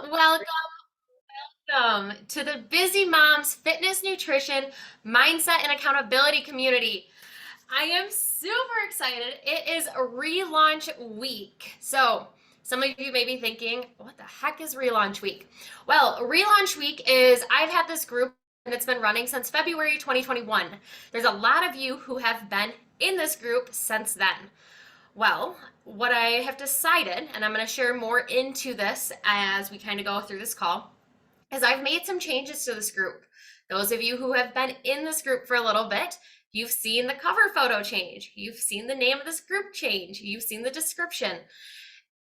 Welcome, welcome to the Busy Moms Fitness, Nutrition, Mindset, and Accountability community. I am super excited. It is a relaunch week. So, some of you may be thinking, what the heck is relaunch week? Well, relaunch week is I've had this group and it's been running since February 2021. There's a lot of you who have been in this group since then. Well, what I have decided, and I'm going to share more into this as we kind of go through this call, is I've made some changes to this group. Those of you who have been in this group for a little bit, you've seen the cover photo change. You've seen the name of this group change. You've seen the description.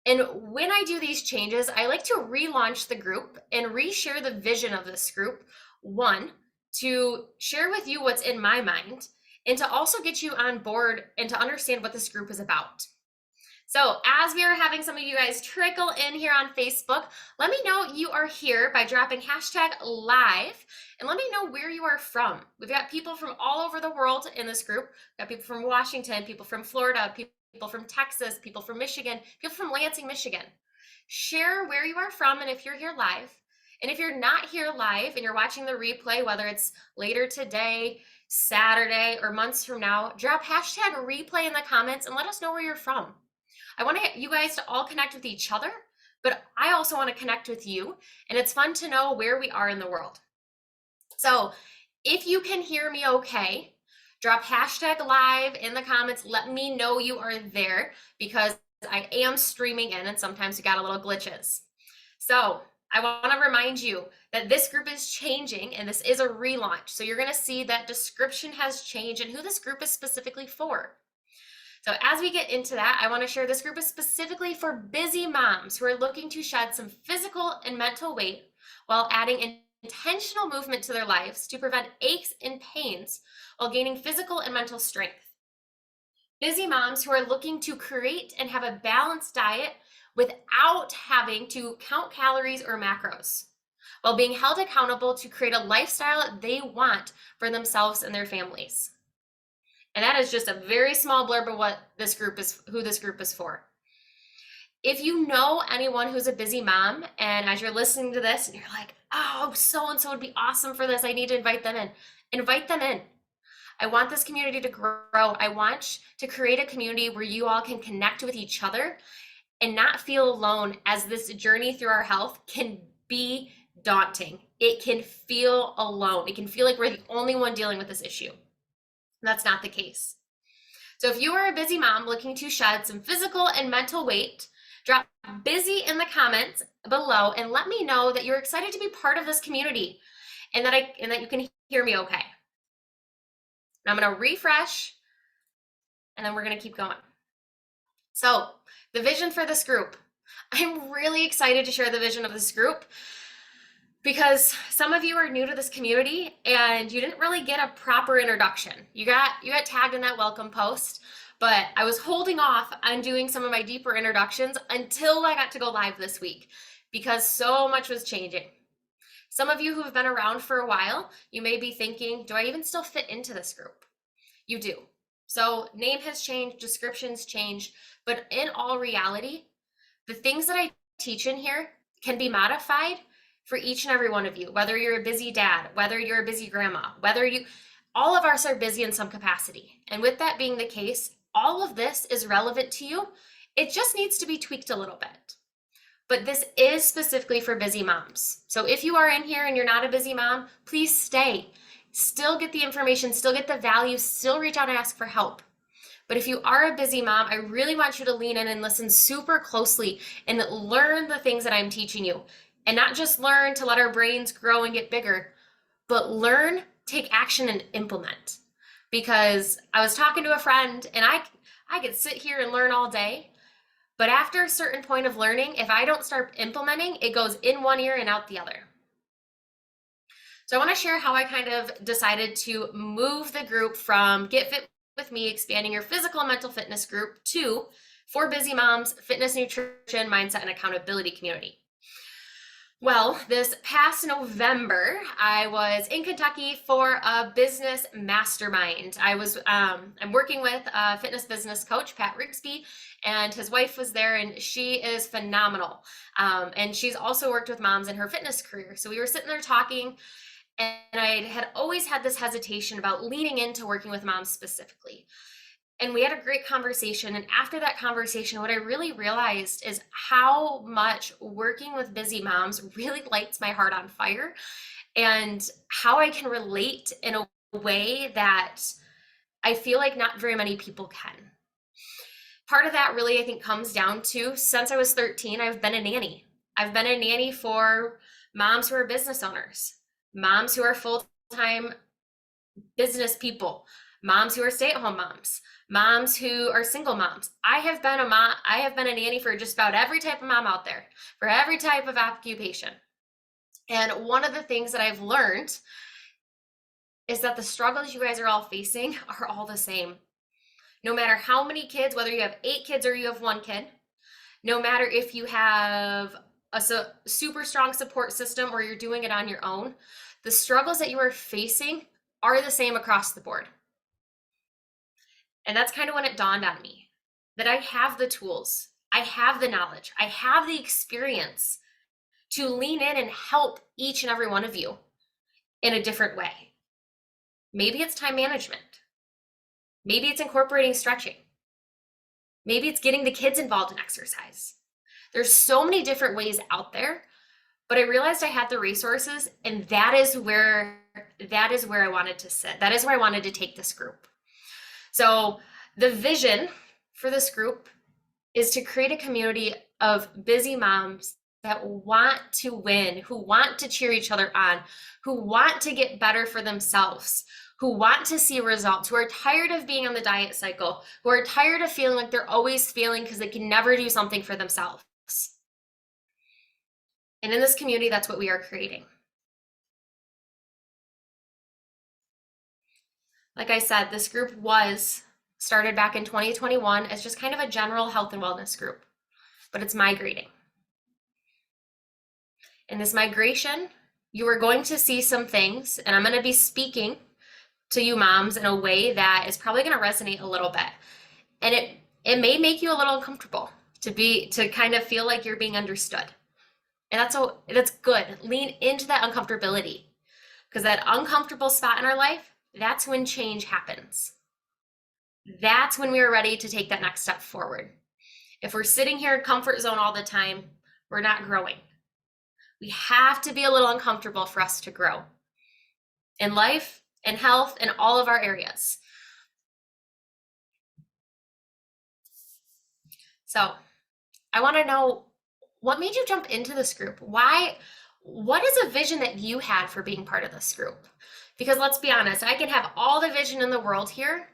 And when I do these changes, I like to relaunch the group and reshare the vision of this group. One, to share with you what's in my mind, and to also get you on board and to understand what this group is about. So as we are having some of you guys trickle in here on Facebook, let me know you are here by dropping hashtag live and let me know where you are from. We've got people from all over the world in this group. We've got people from Washington, people from Florida, people from Texas, people from Michigan, people from Lansing, Michigan. Share where you are from and if you're here live. And if you're not here live and you're watching the replay, whether it's later today, Saturday, or months from now, drop hashtag replay in the comments and let us know where you're from. I want you guys to all connect with each other, but I also want to connect with you, and it's fun to know where we are in the world. So if you can hear me okay, drop hashtag live in the comments. Let me know you are there because I am streaming in and sometimes we got a little glitches. So I want to remind you that this group is changing and this is a relaunch. So you're going to see that description has changed and who this group is specifically for. So as we get into that, I want to share this group is specifically for busy moms who are looking to shed some physical and mental weight while adding intentional movement to their lives to prevent aches and pains while gaining physical and mental strength. Busy moms who are looking to create and have a balanced diet without having to count calories or macros, while being held accountable to create a lifestyle they want for themselves and their families. And that is just a very small blurb of what this group is, who this group is for. If you know anyone who's a busy mom, and as you're listening to this and you're like, oh, so-and-so would be awesome for this, I need to invite them in. Invite them in. I want this community to grow. I want to create a community where you all can connect with each other and not feel alone, as this journey through our health can be daunting. It can feel alone. It can feel like we're the only one dealing with this issue. That's not the case. So if you are a busy mom looking to shed some physical and mental weight, drop busy in the comments below and let me know that you're excited to be part of this community and that you can hear me okay. I'm going to refresh and then we're going to keep going. So the vision for this group. I'm really excited to share the vision of this group because some of you are new to this community and you didn't really get a proper introduction. You got tagged in that welcome post, but I was holding off on doing some of my deeper introductions until I got to go live this week because so much was changing. Some of you who have been around for a while, you may be thinking, do I even still fit into this group? You do. So name has changed, descriptions changed, but in all reality, the things that I teach in here can be modified for each and every one of you, whether you're a busy dad, whether you're a busy grandma, all of us are busy in some capacity. And with that being the case, all of this is relevant to you. It just needs to be tweaked a little bit. But this is specifically for busy moms. So if you are in here and you're not a busy mom, please stay. Still get the information, still get the value, still reach out and ask for help. But if you are a busy mom, I really want you to lean in and listen super closely and learn the things that I'm teaching you. And not just learn to let our brains grow and get bigger, but learn, take action, and implement. Because I was talking to a friend, and I could sit here and learn all day, but after a certain point of learning, if I don't start implementing, it goes in one ear and out the other. So I want to share how I kind of decided to move the group from Get Fit with Me, expanding your physical and mental fitness group, to For Busy Moms, Fitness, Nutrition, Mindset, and Accountability community. Well, this past November, I was in Kentucky for a business mastermind. I'm working with a fitness business coach, Pat Rigsby, and his wife was there, and she is phenomenal. And she's also worked with moms in her fitness career. So we were sitting there talking, and I had always had this hesitation about leaning into working with moms specifically. And we had a great conversation. And after that conversation, what I really realized is how much working with busy moms really lights my heart on fire, and how I can relate in a way that I feel like not very many people can. Part of that really, I think, comes down to, since I was 13, I've been a nanny. I've been a nanny for moms who are business owners, moms who are full-time business people, moms who are stay-at-home moms, moms who are single moms. I have been a nanny for just about every type of mom out there, for every type of occupation. And one of the things that I've learned is that the struggles you guys are all facing are all the same. No matter how many kids, whether you have 8 kids or you have 1 kid, no matter if you have a super strong support system or you're doing it on your own, the struggles that you are facing are the same across the board. And that's kind of when it dawned on me that I have the tools, I have the knowledge, I have the experience to lean in and help each and every one of you in a different way. Maybe it's time management. Maybe it's incorporating stretching. Maybe it's getting the kids involved in exercise. There's so many different ways out there, but I realized I had the resources, and that is where I wanted to sit. That is where I wanted to take this group. So the vision for this group is to create a community of busy moms that want to win, who want to cheer each other on, who want to get better for themselves, who want to see results, who are tired of being on the diet cycle, who are tired of feeling like they're always failing because they can never do something for themselves. And in this community, that's what we are creating. Like I said, this group was started back in 2021 as just kind of a general health and wellness group, but it's migrating. In this migration, you are going to see some things, and I'm going to be speaking to you moms in a way that is probably going to resonate a little bit. And it may make you a little uncomfortable to kind of feel like you're being understood. And that's good. Lean into that uncomfortability, because that uncomfortable spot in our life, that's when change happens. That's when we are ready to take that next step forward. If we're sitting here in comfort zone all the time, we're not growing. We have to be a little uncomfortable for us to grow in life, in health, in all of our areas. So I want to know, what made you jump into this group? Why? What is a vision that you had for being part of this group? Because let's be honest, I can have all the vision in the world here,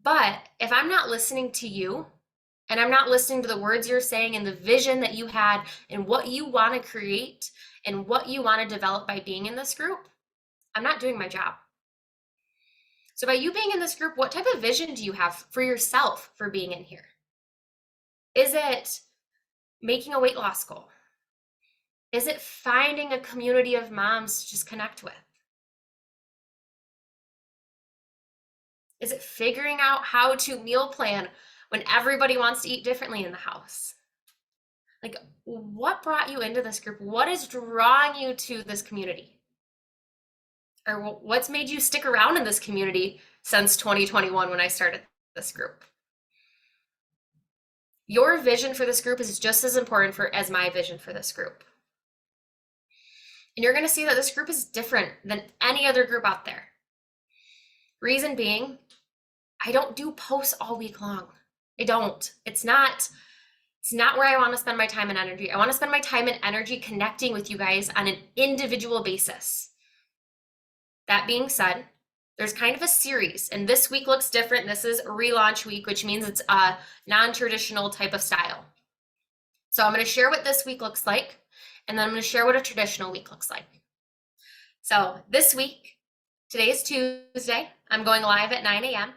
but if I'm not listening to you, and I'm not listening to the words you're saying and the vision that you had and what you want to create and what you want to develop by being in this group, I'm not doing my job. So by you being in this group, what type of vision do you have for yourself for being in here? Is it making a weight loss goal? Is it finding a community of moms to just connect with? Is it figuring out how to meal plan when everybody wants to eat differently in the house? Like, what brought you into this group? What is drawing you to this community? Or what's made you stick around in this community since 2021 when I started this group? Your vision for this group is just as important as my vision for this group. And you're going to see that this group is different than any other group out there. Reason being, I don't do posts all week long. I don't. It's not where I want to spend my time and energy. I want to spend my time and energy connecting with you guys on an individual basis. That being said, there's kind of a series, and this week looks different. This is relaunch week, which means it's a non-traditional type of style. So I'm going to share what this week looks like, and then I'm going to share what a traditional week looks like. So this week, today is Tuesday. I'm going live at 9 a.m.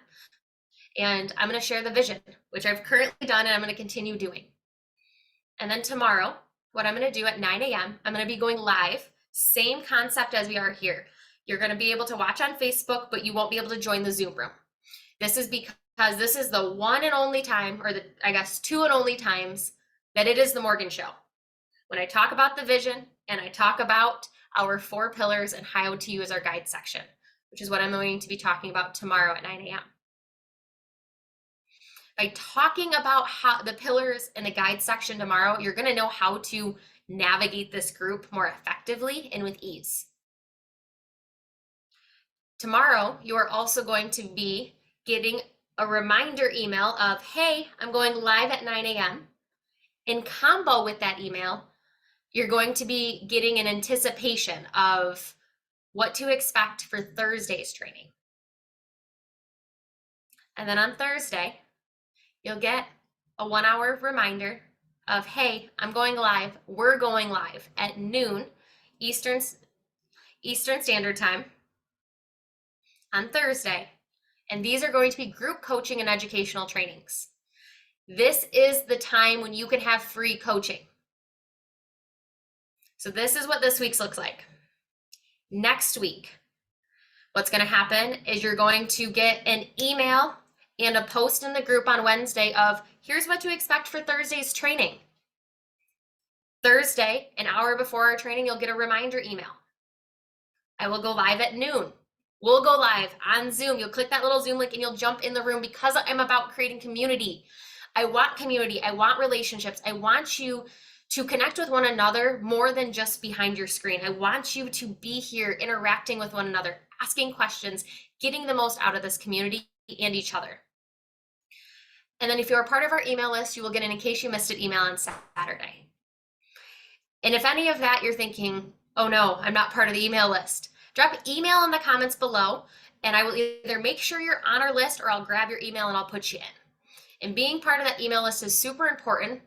and I'm going to share the vision, which I've currently done and I'm going to continue doing. And then tomorrow, what I'm going to do at 9 a.m., I'm going to be going live, same concept as we are here. You're going to be able to watch on Facebook, but you won't be able to join the Zoom room. This is because because this is the one and only time, or the, I guess, two and only times that it is the Morgan Show. When I talk about the vision and I talk about our 4 pillars and how to use our guide section, which is what I'm going to be talking about tomorrow at 9 a.m. By talking about how the pillars in the guide section tomorrow, you're going to know how to navigate this group more effectively and with ease. Tomorrow, you are also going to be getting a reminder email of, hey, I'm going live at 9 a.m. In combo with that email, you're going to be getting an anticipation of what to expect for Thursday's training. And then on Thursday, you'll get a 1-hour reminder of, hey, I'm going live, we're going live at noon Eastern Standard Time on Thursday. And these are going to be group coaching and educational trainings. This is the time when you can have free coaching. So this is what this week's looks like. Next week, what's going to happen is you're going to get an email and a post in the group on Wednesday of, here's what to expect for Thursday's training. Thursday, an hour before our training, you'll get a reminder email. I will go live at noon. We'll go live on Zoom. You'll click that little Zoom link and you'll jump in the room, because I'm about creating community. I want community. I want relationships. I want you to connect with one another more than just behind your screen. I want you to be here interacting with one another, asking questions, getting the most out of this community and each other. And then if you're a part of our email list, you will get an in case you missed it email on Saturday. And if any of that you're thinking, oh no, I'm not part of the email list, drop an email in the comments below and I will either make sure you're on our list or I'll grab your email and I'll put you in. And being part of that email list is super important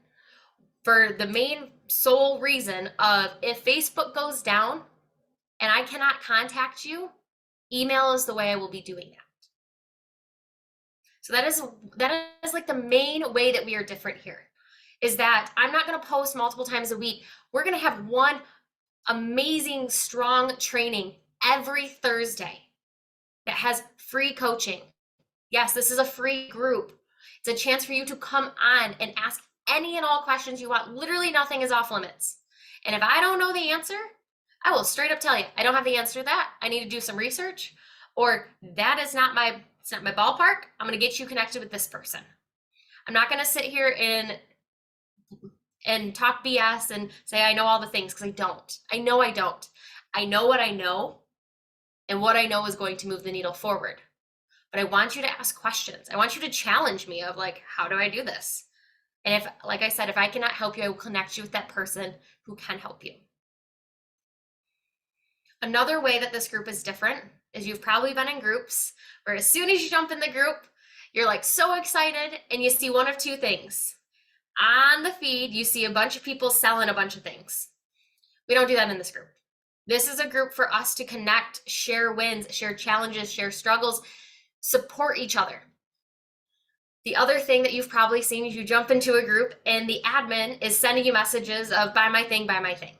for the main sole reason of, if Facebook goes down and I cannot contact you, email is the way I will be doing that. So that is like the main way that we are different here, is that I'm not going to post multiple times a week. We're going to have one amazing, strong training every Thursday that has free coaching. Yes, this is a free group. It's a chance for you to come on and ask any and all questions you want. Literally nothing is off limits. And if I don't know the answer, I will straight up tell you, I don't have the answer to that. I need to do some research, or that is not my, it's not my ballpark. I'm going to get you connected with this person. I'm not going to sit here and talk BS and say I know all the things, because I don't. I know I don't. I know what I know, and what I know is going to move the needle forward. But I want you to ask questions. I want you to challenge me of, like, how do I do this? And if, like I said, if I cannot help you, I will connect you with that person who can help you. Another way that this group is different is, you've probably been in groups where as soon as you jump in the group, you're like so excited and you see one of two things. On the feed, you see a bunch of people selling a bunch of things. We don't do that in this group. This is a group for us to connect, share wins, share challenges, share struggles, support each other. The other thing that you've probably seen is you jump into a group and the admin is sending you messages of, buy my thing, buy my thing.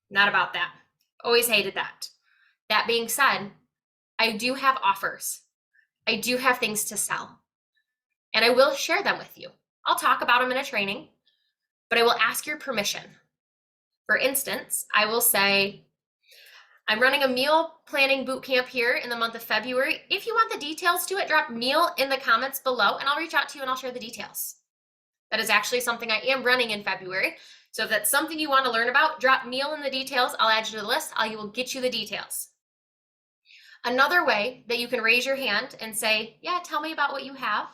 Not about that. Always hated that. That being said, I do have offers. I do have things to sell, and I will share them with you. I'll talk about them in a training, but I will ask your permission. For instance, I will say, I'm running a meal planning boot camp here in the month of February. If you want the details to it, drop meal in the comments below and I'll reach out to you and I'll share the details. That is actually something I am running in February. So if that's something you want to learn about, drop meal in the details. I'll add you to the list. I will get you the details. Another way that you can raise your hand and say, yeah, tell me about what you have,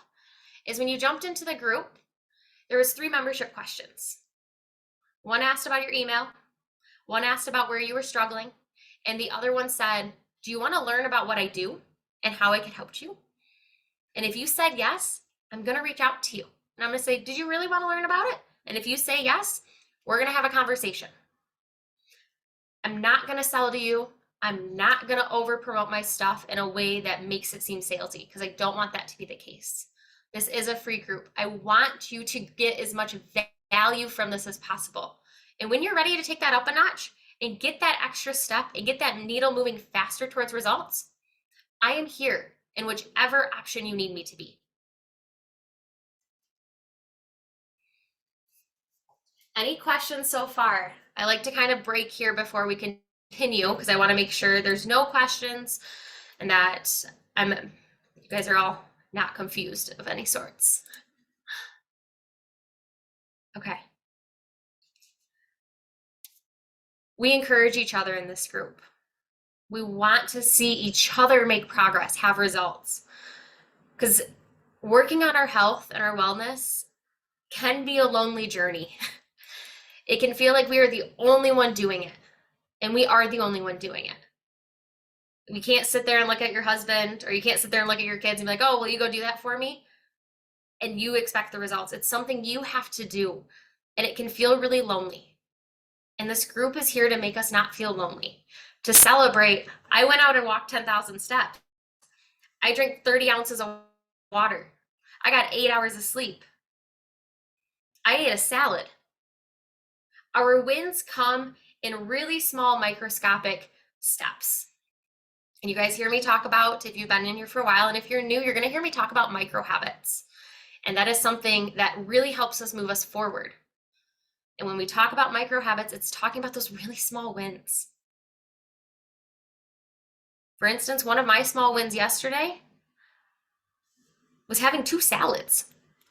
is when you jumped into the group, there was 3 membership questions. One asked about your email, one asked about where you were struggling, and the other one said, do you want to learn about what I do and how I can help you? And if you said yes, I'm going to reach out to you. And I'm going to say, did you really want to learn about it? And if you say yes, we're going to have a conversation. I'm not going to sell to you. I'm not going to over promote my stuff in a way that makes it seem salesy, because I don't want that to be the case. This is a free group. I want you to get as much value from this as possible. And when you're ready to take that up a notch and get that extra step and get that needle moving faster towards results, I am here in whichever option you need me to be. Any questions so far? I like to kind of break here before we continue because I want to make sure there's no questions and that you guys are all not confused of any sorts. Okay. We encourage each other in this group. We want to see each other make progress, have results. Because working on our health and our wellness can be a lonely journey. It can feel like we are the only one doing it, and we are the only one doing it. You can't sit there and look at your husband, or you can't sit there and look at your kids and be like, oh, will you go do that for me? And you expect the results. It's something you have to do, and it can feel really lonely. And this group is here to make us not feel lonely, to celebrate. I went out and walked 10,000 steps. I drank 30 ounces of water. I got 8 hours of sleep. I ate a salad. Our wins come in really small microscopic steps. And you guys hear me talk about, if you've been in here for a while, and if you're new, you're going to hear me talk about micro habits. And that is something that really helps us move us forward. And when we talk about micro habits, it's talking about those really small wins. For instance, one of my small wins yesterday was having 2 salads.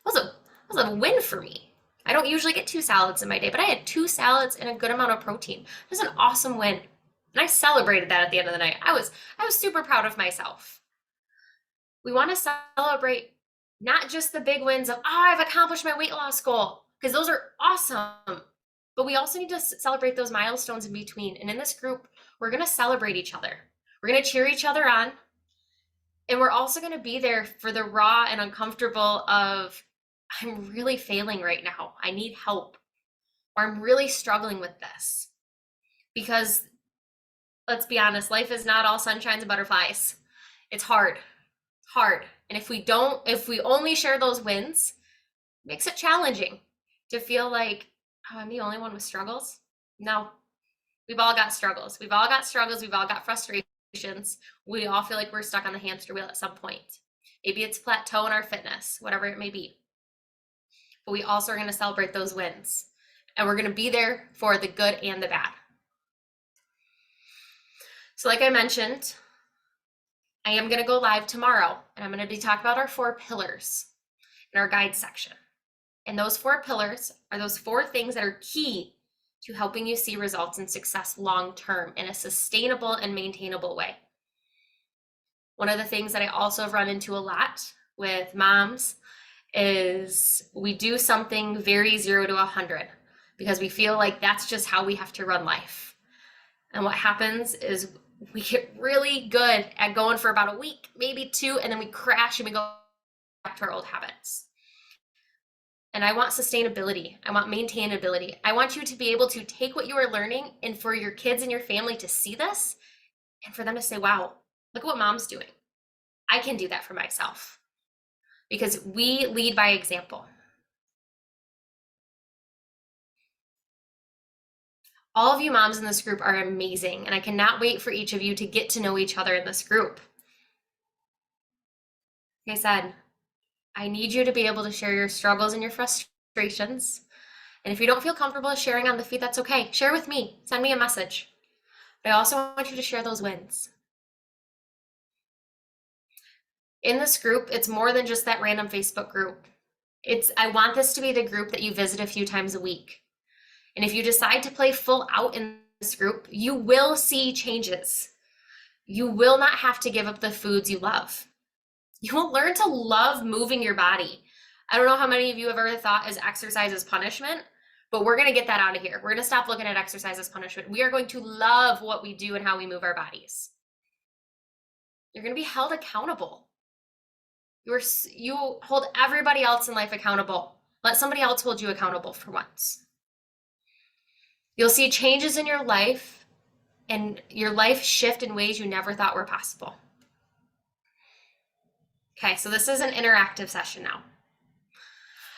That was a win for me. I don't usually get 2 salads in my day, but I had 2 salads and a good amount of protein. It was an awesome win. And I celebrated that at the end of the night. I was super proud of myself. We want to celebrate not just the big wins of, oh, I've accomplished my weight loss goal, because those are awesome. But we also need to celebrate those milestones in between. And in this group, we're going to celebrate each other. We're going to cheer each other on. And we're also going to be there for the raw and uncomfortable of, I'm really failing right now. I need help. Or I'm really struggling with this. Because let's be honest, life is not all sunshines and butterflies. It's hard. It's hard. And if we only share those wins, it makes it challenging to feel like, oh, I'm the only one with struggles. No, we've all got struggles. We've all got struggles. We've all got frustrations. We all feel like we're stuck on the hamster wheel at some point. Maybe it's plateau in our fitness, whatever it may be. But we also are going to celebrate those wins. And we're going to be there for the good and the bad. So like I mentioned, I am going to go live tomorrow, and I'm going to be talking about our 4 pillars in our guide section. And those 4 pillars are those 4 things that are key to helping you see results and success long-term in a sustainable and maintainable way. One of the things that I also have run into a lot with moms is we do something very 0 to 100 because we feel like that's just how we have to run life. And what happens is we get really good at going for about a week, maybe 2, and then we crash and we go back to our old habits. And I want sustainability. I want maintainability. I want you to be able to take what you are learning and for your kids and your family to see this and for them to say, wow, look at what mom's doing. I can do that for myself. Because we lead by example. All of you moms in this group are amazing, and I cannot wait for each of you to get to know each other in this group. Like I said, I need you to be able to share your struggles and your frustrations. And if you don't feel comfortable sharing on the feed, that's okay. Share with me. Send me a message. But I also want you to share those wins. In this group, it's more than just that random Facebook group. I want this to be the group that you visit a few times a week. And if you decide to play full out in this group, you will see changes. You will not have to give up the foods you love. You will learn to love moving your body. I don't know how many of you have ever thought as exercise as punishment, but we're going to get that out of here. We're going to stop looking at exercise as punishment. We are going to love what we do and how we move our bodies. You're going to be held accountable. You hold everybody else in life accountable. Let somebody else hold you accountable for once. You'll see changes in your life and your life shift in ways you never thought were possible. Okay, so this is an interactive session now.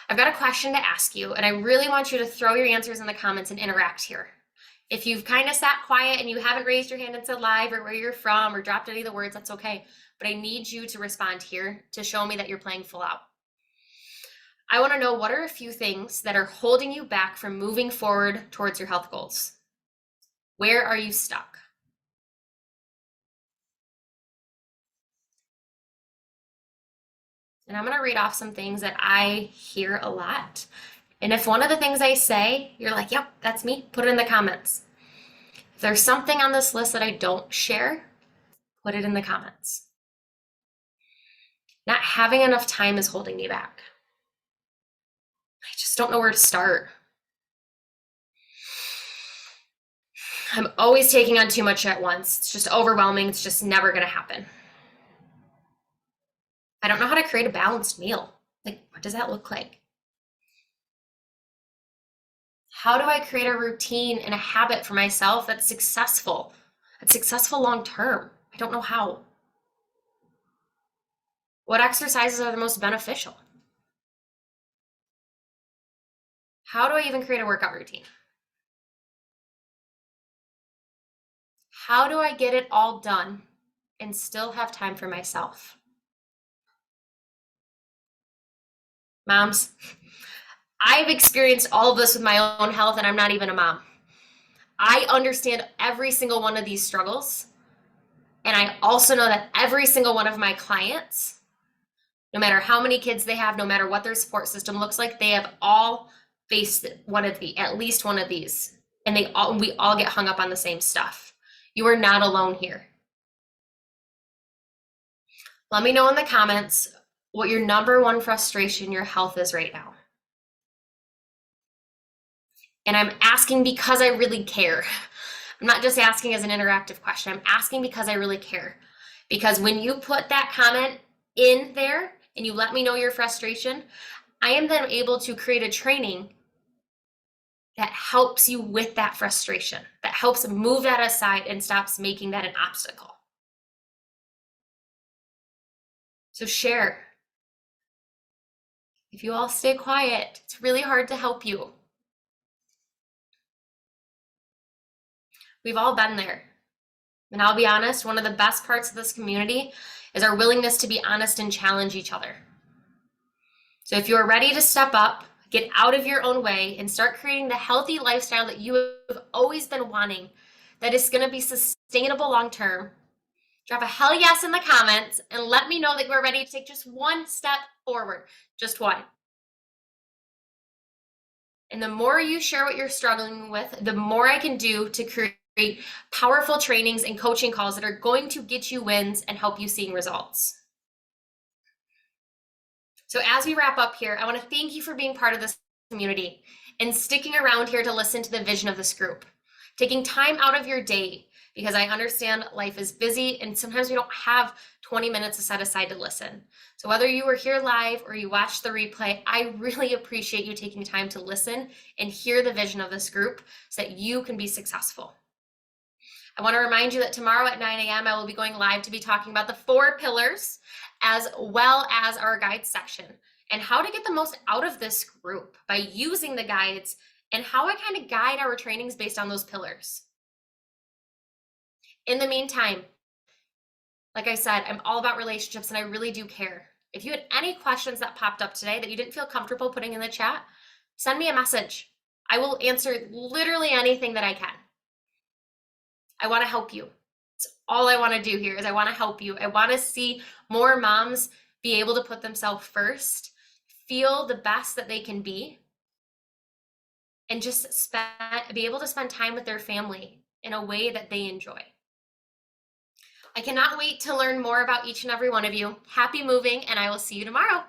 I've got a question to ask you, and I really want you to throw your answers in the comments and interact here. If you've kind of sat quiet and you haven't raised your hand and said live or where you're from or dropped any of the words, that's okay. But I need you to respond here to show me that you're playing full out. I want to know, what are a few things that are holding you back from moving forward towards your health goals? Where are you stuck? And I'm going to read off some things that I hear a lot. And if one of the things I say, you're like, yep, that's me, put it in the comments. If there's something on this list that I don't share, put it in the comments. Not having enough time is holding me back. I just don't know where to start. I'm always taking on too much at once. It's just overwhelming. It's just never going to happen. I don't know how to create a balanced meal. Like, what does that look like? How do I create a routine and a habit for myself that's successful long term? I don't know how. What exercises are the most beneficial? How do I even create a workout routine? How do I get it all done and still have time for myself? Moms, I've experienced all of this with my own health, and I'm not even a mom. I understand every single one of these struggles. And I also know that every single one of my clients, no matter how many kids they have, no matter what their support system looks like, they have all faced at least one of these. And we all get hung up on the same stuff. You are not alone here. Let me know in the comments what your number one frustration your health is right now. And I'm asking because I really care. I'm not just asking as an interactive question. I'm asking because I really care. Because when you put that comment in there and you let me know your frustration, I am then able to create a training that helps you with that frustration, that helps move that aside and stops making that an obstacle. So share. If you all stay quiet, it's really hard to help you. We've all been there. And I'll be honest, one of the best parts of this community is our willingness to be honest and challenge each other. So if you're ready to step up, get out of your own way, and start creating the healthy lifestyle that you have always been wanting, that is going to be sustainable long term, drop a hell yes in the comments and let me know that we're ready to take just one step forward. Just one. And the more you share what you're struggling with, the more I can do to create powerful trainings and coaching calls that are going to get you wins and help you seeing results. So as we wrap up here, I want to thank you for being part of this community and sticking around here to listen to the vision of this group, taking time out of your day, because I understand life is busy and sometimes we don't have 20 minutes to set aside to listen. So whether you were here live or you watched the replay, I really appreciate you taking time to listen and hear the vision of this group so that you can be successful. I want to remind you that tomorrow at 9 a.m. I will be going live to be talking about the 4 pillars as well as our guides section and how to get the most out of this group by using the guides and how I kind of guide our trainings based on those pillars. In the meantime, like I said, I'm all about relationships and I really do care. If you had any questions that popped up today that you didn't feel comfortable putting in the chat, send me a message. I will answer literally anything that I can. I want to help you. It's all I want to do here is I want to help you. I want to see more moms be able to put themselves first, feel the best that they can be, and just be able to spend time with their family in a way that they enjoy. I cannot wait to learn more about each and every one of you. Happy moving, and I will see you tomorrow.